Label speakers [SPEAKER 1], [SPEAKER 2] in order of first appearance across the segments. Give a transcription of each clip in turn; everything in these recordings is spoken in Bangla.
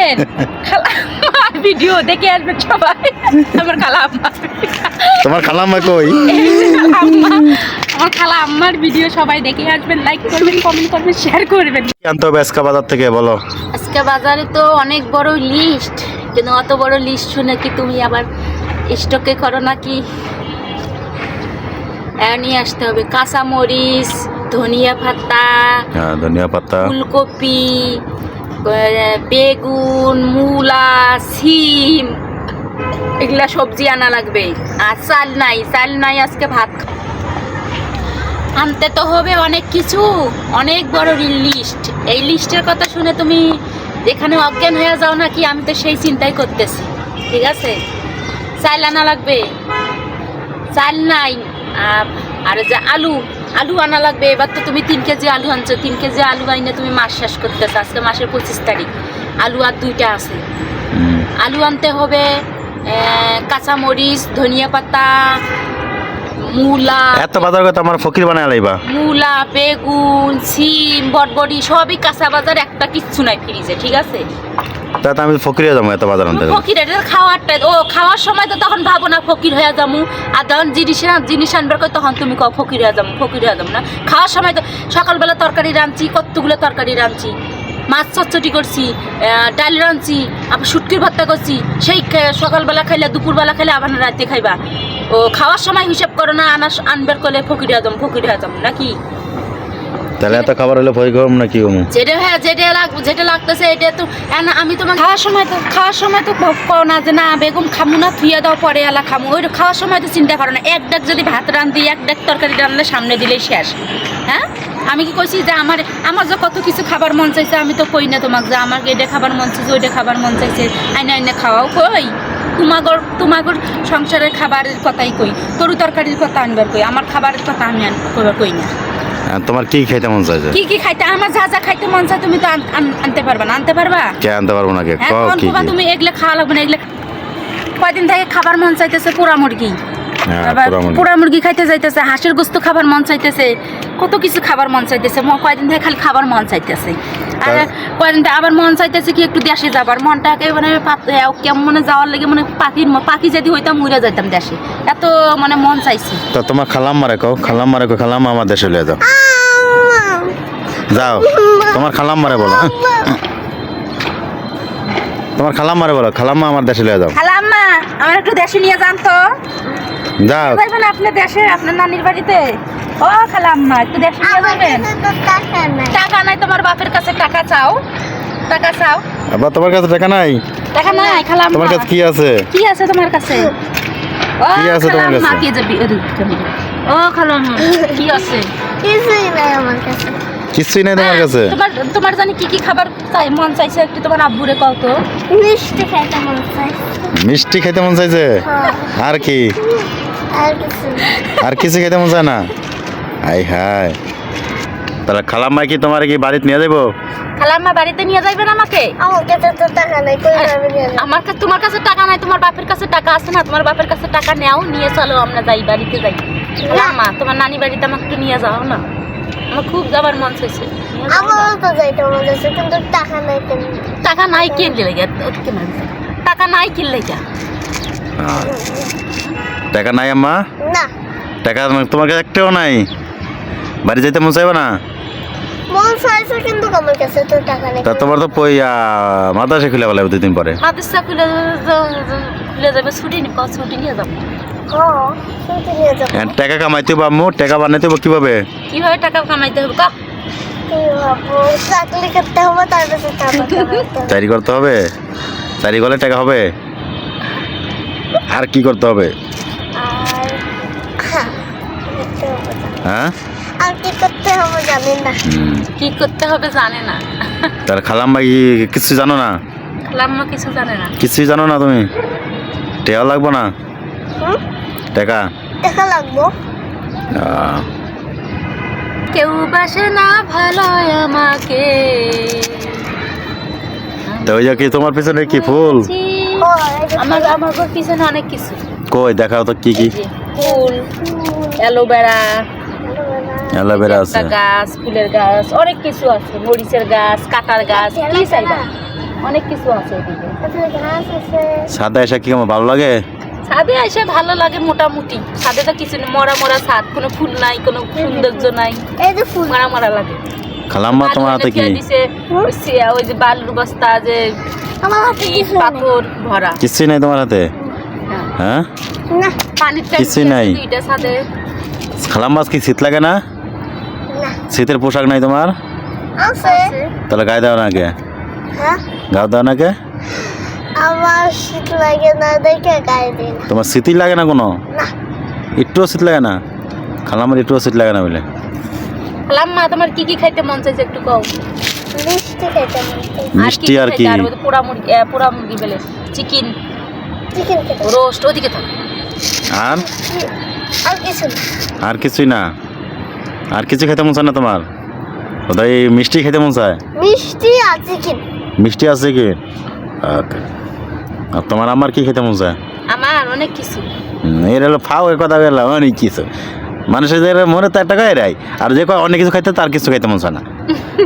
[SPEAKER 1] আসবেন, খালাম্মার ভিডিও দেখে আসবেন সবাই। আমার খালাম্মা,
[SPEAKER 2] তোমার খালাম্মা কই?
[SPEAKER 1] আমার খালাম্মার ভিডিও সবাই দেখে আসবেন, লাইক করবেন, কমেন্ট করবেন, শেয়ার করবেন।
[SPEAKER 2] কি আনতে হবে আজকে বাজার থেকে বলো?
[SPEAKER 1] আজকে বাজারে তো অনেক বড় লিস্ট, কিন্তু অত বড় লিস্ট শুনে কি তুমি আবার স্টকে করো নাকি? নিয়ে আসতে হবে কাঁচামরিচ, ধনিয়া পাতা,
[SPEAKER 2] হ্যাঁ, ধনিয়া পাতা,
[SPEAKER 1] ফুলকপি, বেগুন, মূলা, সিম, এগুলা সবজি আনা লাগবে। আর চাল নাই আজকে ভাত আনতে তো হবে অনেক কিছু, অনেক বড় লিস্ট। এই লিস্টের কথা শুনে তুমি যেখানে অজ্ঞান হয়ে যাও নাকি, আমি তো সেই চিন্তাই করতেছি। ঠিক আছে, চাল আনা লাগবে, চাল নাই। আর যে আলু আনা লাগবে। এবার তো তুমি 3 কেজি আলু আনছো, 3 কেজি আলু আইনে তুমি মাস শেষ করতেছো। আজকে মাসের 25 তারিখ, আলু আর 2টা আছে। আলু আনতে হবে, কাঁচামরিচ, ধনিয়া পাতা, মূলা।
[SPEAKER 2] এত বাজার কথা আমার ফকির বানায় লাইবা।
[SPEAKER 1] মূলা, বেগুন, সিম, বটবডি সবই কাঁচা বাজার, একটা কিচ্ছু নাই ফ্রিজে। ঠিক আছে,
[SPEAKER 2] তাতে আমি ফকির হয়ে যাবো এত বাজার আনতে।
[SPEAKER 1] ফকির খাওয়ার সময় তো তখন ভাবো না ফকির হয়ে যাবো, আর যখন জিনিস আনবার করে তখন তুমি কও ফকির হয়ে যাবো না। খাওয়ার সময় তো সকালবেলা তরকারি রাঁধছি, কতগুলো তরকারি রাঁধছি, মাছ চচ্চড়ি করছি, ডাল রাঁধছি, আবার শুটকির ভর্তা করছি। সেই সকালবেলা খাইলে, দুপুরবেলা খাইলে, আবার রাতে খাইবা। ও খাওয়ার সময় হিসাব করো না, আনবার করলে ফকির হয়ে যাবো নাকি?
[SPEAKER 2] তাহলে এত খাবার হলে ফকির করব না কি করবো?
[SPEAKER 1] যেটা লাগতেছে এটা তো আমি তোমার খাওয়ার সময় তো কও না যে না বেগম খামু না, থুইয়া দাও, পরে এলা খামু। ওই খাওয়ার সময় তো চিন্তা করো না। এক ডাক যদি ভাত রান্ধি, এক ডাক তরকারি রান্ধলে সামনে দিলেই শেষ। হ্যাঁ, আমি কি কইছি যে আমার যে কত কিছু খাবার মন চাইছে? আমি তো কই না তোমাকে যে আমার এটা খাবার মন চাইছে, ওইটা খাবার মন চাইছে, আইনে খাওয়াও কই। তোমাগর সংসারের খাবারের কথাই কই, তরু তরকারির কথা আনবার কই, আমার খাবারের কথা আমি কই না।
[SPEAKER 2] তোমার কি খাইতে মন চাইছে?
[SPEAKER 1] কি খাইতে? আমার যা খাইতে মন চায় তুমি তো আনতে পারবা না? আনতে পারবা?
[SPEAKER 2] কে আনতে পারবো না?
[SPEAKER 1] তুমি এগুলো খাওয়া লাগবে না। এগুলো কয়দিন থেকে খাবার মন চাইতেছে পোড়া মুরগি, পোড়া মুরগি খাইতে যাইতেছে, হাঁসের গোস্ত খাবার মন চাইতেছে, কত কিছু খাবার মন চাইতেছে। কয়দিন থেকে খালি খাবার মন চাইতেছে। আর কয়দিন থেকে আবার মন চাইতেছে কি একটু দেশে যাবার। মনটাকে মানে কেমন যাওয়ার লাগে, মানে পাখি যদি হইতাম উড়ে যাইতাম দেশে, এত মানে মন চাইছি।
[SPEAKER 2] তো তোমার খালাম্মারে কও, খালাম্মা আমার দেশে লিয়ে যাও। যাও, তোমার খালাম্মারে বলো, তোমার খালাম্মারে বলো, খালাম্মা আমার দেশে লিয়ে যাও।
[SPEAKER 1] খালাম্মা আমার একটু দেশে নিয়ে যান তো।
[SPEAKER 2] যাও,
[SPEAKER 1] যাইবেন আপনি দেশে, আপনার নানির বাড়িতে? ও খালাম্মা একটু দেশে নিয়ে যাবেন। টাকা নাই তোমার বাপের কাছে? টাকা চাও।
[SPEAKER 2] আবার তোমার কাছে টাকা নাই?
[SPEAKER 1] টাকা নাই খালাম্মা।
[SPEAKER 2] তোমার কাছে কি আছে?
[SPEAKER 1] কি আছে তোমার কাছে?
[SPEAKER 2] কি আছে তোমার কাছে?
[SPEAKER 1] কে যাবি? ও খালাম্মা কি আছে?
[SPEAKER 2] কিছুই নাই তোমার কাছে?
[SPEAKER 1] তোমার জানি কি খাবার মন চাইছে? একটু তোমার আব্বুরে কও তো।
[SPEAKER 2] মিষ্টি খাইতে মন চাইছে? আর কি? আর কিছু খাইতে মন চায় না? হায়, তাহলে খালাম্মা কি তোমার কি বাড়িতে নিয়ে যাবো?
[SPEAKER 1] খালাম্মা বাড়িতে নিয়ে যাইবেন আমাকে? তোমার কাছে টাকা নাই, তোমার বাপের কাছে টাকা আছে না? তোমার বাপের কাছে টাকা নেও, নিয়ে চলো আমরা যাই, বাড়িতে যাই। খালাম্মা তোমার নানি বাড়িতে আমাকে একটু নিয়ে যাও না, আমার খুব যাবার মন চাইছে। টাকা নাই কিনলে লেগে, টাকা নাই কিনলে যা।
[SPEAKER 2] টাকা নাই আম্মা?
[SPEAKER 1] না
[SPEAKER 2] টাকা তোমার কাছে একটাও নাই? বাড়ি যাইতে মন চাইবে না?
[SPEAKER 1] মন চাইছে কিন্তু আমার কাছে তো টাকা নেই।
[SPEAKER 2] তা তোমার তো মাদ্রাসা খুলে বলে 2 দিন পরে।
[SPEAKER 1] মাদ্রাসা খুলে যাবে, ছুটি নিয়ে যাবো।
[SPEAKER 2] টাকা কামাইতে হবে আম্মু, টাকা বানাইতে হবে কিভাবে
[SPEAKER 1] টাকা কামাইতে হবে?
[SPEAKER 2] চাকরি করতে হবে। চাকরি করলে টাকা হবে। আর কি করতে হবে? হ্যাঁ,
[SPEAKER 1] আর কি করতে হবে জানি না। কি করতে হবে জানে না।
[SPEAKER 2] তার খালাম্মা কি কিছু জানো না?
[SPEAKER 1] খালাম্মা কিছু জানে না।
[SPEAKER 2] কিছুই জানো না তুমি? টাকা লাগবো না? টাকা
[SPEAKER 1] লাগবো। কেউ বাসে না ভালো আমাকে।
[SPEAKER 2] তো ওই যে কি তোমার পিছনে কি ফুল?
[SPEAKER 1] আমার পিছনে অনেক কিছু।
[SPEAKER 2] কই দেখাও তো কি কি
[SPEAKER 1] ফুল? অ্যালোভেরা
[SPEAKER 2] আছে,
[SPEAKER 1] গাছ, ফুলের গাছ, অনেক কিছু আছে, মরিচের গাছ, কাঁঠাল গাছ। কি চাইবা? অনেক কিছু আছে এদিকে।
[SPEAKER 3] ঘাস আছে।
[SPEAKER 2] ছাদে এসে কি আমার ভালো লাগে?
[SPEAKER 1] ছাদে এসে ভালো লাগে মোটামুটি। ছাদে তো কিছু নেই, মরা মরা ছাদ, কোনো ফুল নাই, কোনো সৌন্দর্য নাই,
[SPEAKER 3] এই যে ফুল।
[SPEAKER 1] মরা মরা লাগে।
[SPEAKER 2] খালাম্মা তোমার হাতে কি?
[SPEAKER 1] ওই যে বালুর বস্তা, যে
[SPEAKER 3] আমার হাতে
[SPEAKER 1] ইট
[SPEAKER 3] কিছু নেই।
[SPEAKER 1] পাথর ভরা।
[SPEAKER 2] কিছুই নাই তোমার হাতে? হ্যাঁ,
[SPEAKER 3] না
[SPEAKER 1] পানির
[SPEAKER 2] কিছুই নাই।
[SPEAKER 1] দুইটা ছাদে।
[SPEAKER 2] খালাম্মা কি শীত লাগে না?
[SPEAKER 3] না
[SPEAKER 2] শীতের পোশাক নাই তোমার?
[SPEAKER 3] আছে।
[SPEAKER 2] তাহলে গায়ে দাও না কে?
[SPEAKER 3] হ্যাঁ
[SPEAKER 2] গাও দাও না কে?
[SPEAKER 3] আমার শীত লাগে না দেখে গায়ে দিই না।
[SPEAKER 2] তোমার শীতই লাগে না কোনো?
[SPEAKER 3] না
[SPEAKER 2] একটুও শীত লাগে না? খালাম্মার একটুও শীত লাগে না বলে?
[SPEAKER 1] খালাম্মা তোমার কি কি খাইতে মন চাইছে একটু কও।
[SPEAKER 3] মিষ্টি খেতে মন চাই।
[SPEAKER 2] মিষ্টি আর কি?
[SPEAKER 1] পোড়া মুরগি, পোড়া মুরগি বলে চিকেন,
[SPEAKER 3] চিকেন খেতে।
[SPEAKER 1] রোস্ট, ওদিকে থাক।
[SPEAKER 2] আর
[SPEAKER 3] আর কিছু না।
[SPEAKER 2] আর কিছুই না? আর কিছু খেতে মন চায় না তোমার? ওটাই মিষ্টি খেতে মন চায়?
[SPEAKER 3] মিষ্টি আর চিকেন।
[SPEAKER 2] মিষ্টি আছে কি? ওকে। আর তোমার আমার কি খেতে মন চায়?
[SPEAKER 1] আমার অনেক কিছু।
[SPEAKER 2] এর হলো ফাও এর কথা বললাম অনেক কিছু। মানুষের যে মনে তো একটা কয় এরাই, আর যে কয় অনেক কিছু খাইতে তার কিছু খাইতে মন চায় না।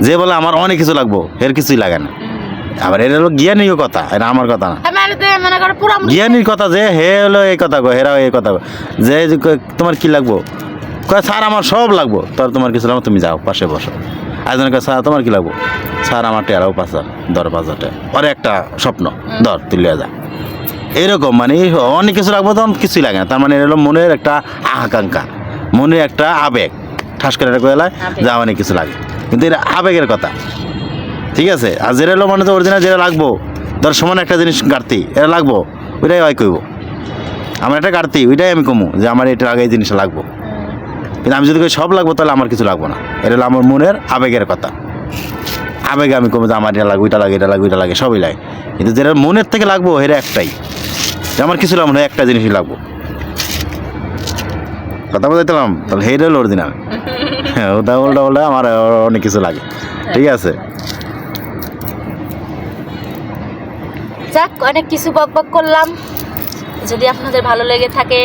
[SPEAKER 2] যে বলে আমার অনেক কিছু লাগবো এর কিছুই লাগে না। আবার এর হলো জ্ঞানীয় কথা, এটা আমার কথা না।
[SPEAKER 1] আমার তো মনে করো পোড়া মুরগি।
[SPEAKER 2] জ্ঞানীর কথা যে হে হলো এই কথা কয়, হেরাও এই কথা কয় যে যে কয়, তোমার কি লাগবো? কয় স্যার আমার সব লাগবো। তোর তোমার কিছু লাগবো তুমি যাও পাশে বসো। একজন কয় স্যার তোমার কি লাগবো? স্যার আমার টেরাও 5,000, 10,000 টাকা। ওর একটা স্বপ্ন ধর তুই লিয়ে যা। এরকম মানে অনেক কিছু লাগবো, তখন কিছুই লাগে না। তার মানে এর হলো মনের একটা আকাঙ্ক্ষা, মনের একটা আবেগ। ঠাস করে এটা কয়েলায়
[SPEAKER 1] আবেগ।
[SPEAKER 2] যা অনেক কিছু লাগে, কিন্তু এটা আবেগের কথা, ঠিক আছে? আর যেটা হলো মানে তো অরিজিনাল যেটা লাগবো, ধর সমান একটা জিনিস ঘাটতি, এটা লাগবো, ওইটাই হয় কইব। আমার একটা ঘাটতি, ওইটাই আমি কমু যে আমার এটা আগে এই জিনিসটা লাগবো। কিন্তু আমি যদি কই সব লাগবো তাহলে আমার কিছু লাগবো না। এটা হলো আমার মনের আবেগের কথা। আবেগে আমি কমু যে আমার এটা লাগবে, ওইটা লাগে, এটা লাগে, ওইটা লাগে, সবই লাগে। কিন্তু যেটা মনের থেকে লাগবো এটা একটাই, যে আমার কিছু লাগবো না, একটা জিনিসই লাগবো। কথা বলতেলাম তাহলে হেড হলো অরিজিনাল। হ্যাঁ, ওটা উল্টা উল্টা আমার অনেক কিছু লাগে, ঠিক আছে?
[SPEAKER 1] যাক, অনেক কিছু বক বক করলাম। যদি আপনাদের ভালো লেগে থাকে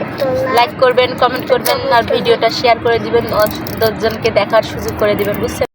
[SPEAKER 3] একটু
[SPEAKER 1] লাইক করবেন, কমেন্ট করবেন, আর ভিডিওটা শেয়ার করে দিবেন, 10 জনকে দেখার সুযোগ করে দিবেন, বুঝছেন?